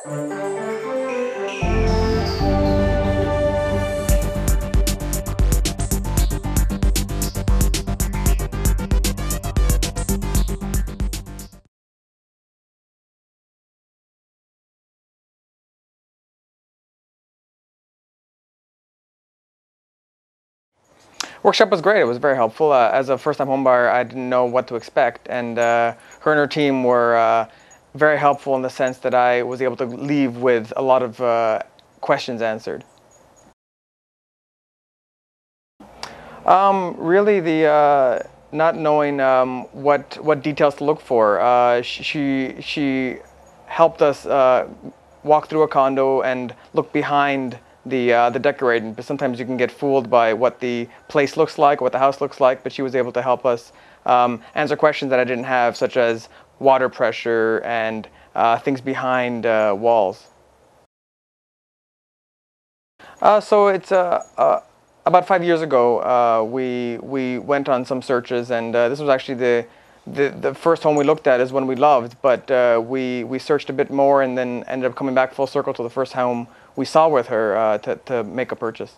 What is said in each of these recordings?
Workshop was great. It was very helpful. As a first-time homebuyer, I didn't know what to expect, and her and her team were very helpful in the sense that I was able to leave with a lot of questions answered. Really, the not knowing what details to look for. She helped us walk through a condo and look behind the decorating, but sometimes you can get fooled by what the place looks like, what the house looks like. But she was able to help us answer questions that I didn't have, such as water pressure and things behind walls. So it's about 5 years ago. We went on some searches, and this was actually the first home we looked at is one we loved, but we searched a bit more and then ended up coming back full circle to the first home we saw with her to make a purchase.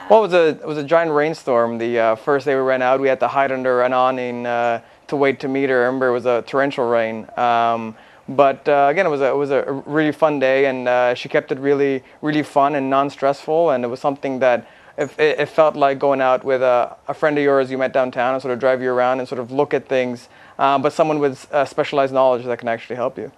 Well, it was a giant rainstorm. The first day we ran out, we had to hide under an awning to wait to meet her. I remember it was a torrential rain. But again, it was a really fun day, and she kept it really fun and non-stressful, and it was something that it felt like going out with a friend of yours you met downtown and sort of drive you around and sort of look at things, but someone with specialized knowledge that can actually help you.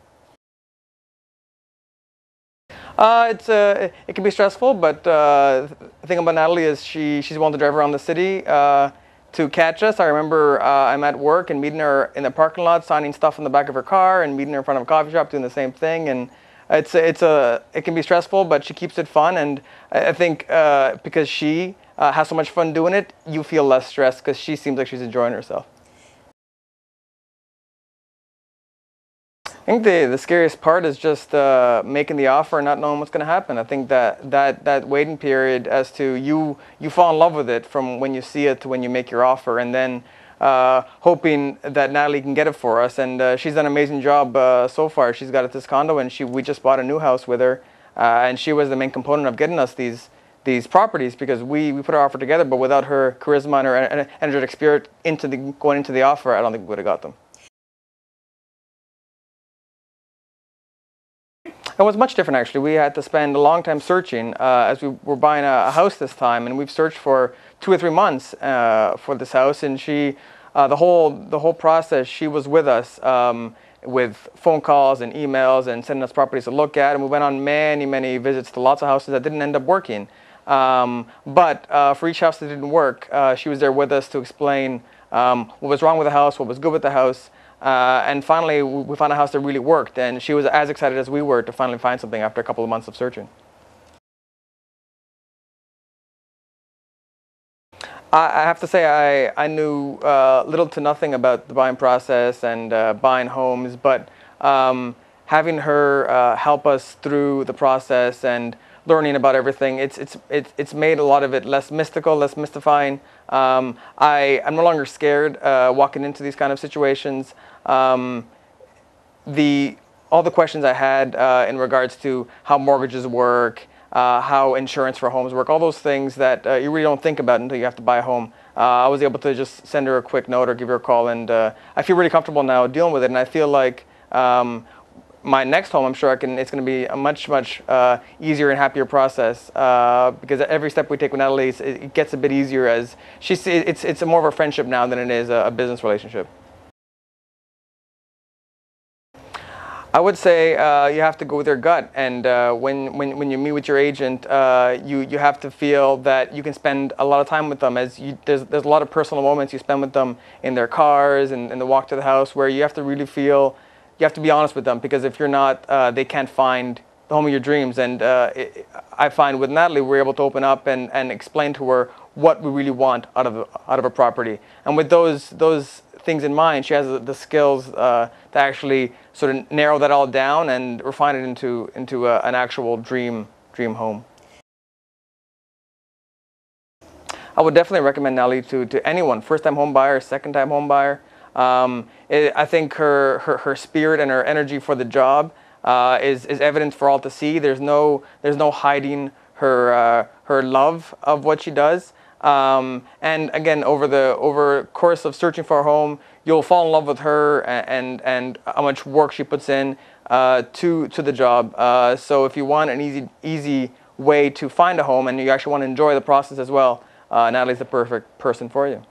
It can be stressful, but the thing about Natalie is she's willing to drive around the city to catch us. I remember I'm at work and meeting her in the parking lot, signing stuff in the back of her car, and meeting her in front of a coffee shop doing the same thing. And it can be stressful, but she keeps it fun. And I think because she has so much fun doing it, you feel less stressed because she seems like she's enjoying herself. I think the scariest part is just making the offer and not knowing what's going to happen. I think that waiting period as to you fall in love with it from when you see it to when you make your offer, and then hoping that Natalie can get it for us. And she's done an amazing job so far. She's got us this condo, and we just bought a new house with her, and she was the main component of getting us these properties, because we put our offer together, but without her charisma and her energetic spirit going into the offer, I don't think we would have got them. It was much different, actually. We had to spend a long time searching as we were buying a house this time, and we've searched for 2 or 3 months for this house. And the whole process, she was with us with phone calls and emails and sending us properties to look at. And we went on many visits to lots of houses that didn't end up working. But for each house that didn't work, she was there with us to explain what was wrong with the house, what was good with the house. And finally, we found a house that really worked, and she was as excited as we were to finally find something after a couple of months of searching. I have to say I knew little to nothing about the buying process and buying homes, but having her help us through the process and learning about everything, it's made a lot of it less mystical, less mystifying. I'm no longer scared walking into these kind of situations. All the questions I had in regards to how mortgages work, how insurance for homes work, all those things that you really don't think about until you have to buy a home. I was able to just send her a quick note or give her a call, and I feel really comfortable now dealing with it. And I feel like my next home, I'm sure it's going to be a much easier and happier process because every step we take with Natalie, it gets a bit easier as it's more of a friendship now than it is a business relationship. I would say you have to go with your gut, and when you meet with your agent, you have to feel that you can spend a lot of time with them. There's a lot of personal moments you spend with them in their cars and in the walk to the house, where you have to really feel. You have to be honest with them, because if you're not, they can't find the home of your dreams. And I find with Natalie, we're able to open up and explain to her what we really want out of a property. And with those things in mind, she has the skills to actually sort of narrow that all down and refine it into an actual dream home. I would definitely recommend Natalie to anyone, first-time home buyer, second-time home buyer. I think her spirit and her energy for the job is evident for all to see. There's no hiding her love of what she does. And again, over course of searching for a home, you'll fall in love with her and how much work she puts in to the job. So if you want an easy way to find a home and you actually want to enjoy the process as well, Natalie's the perfect person for you.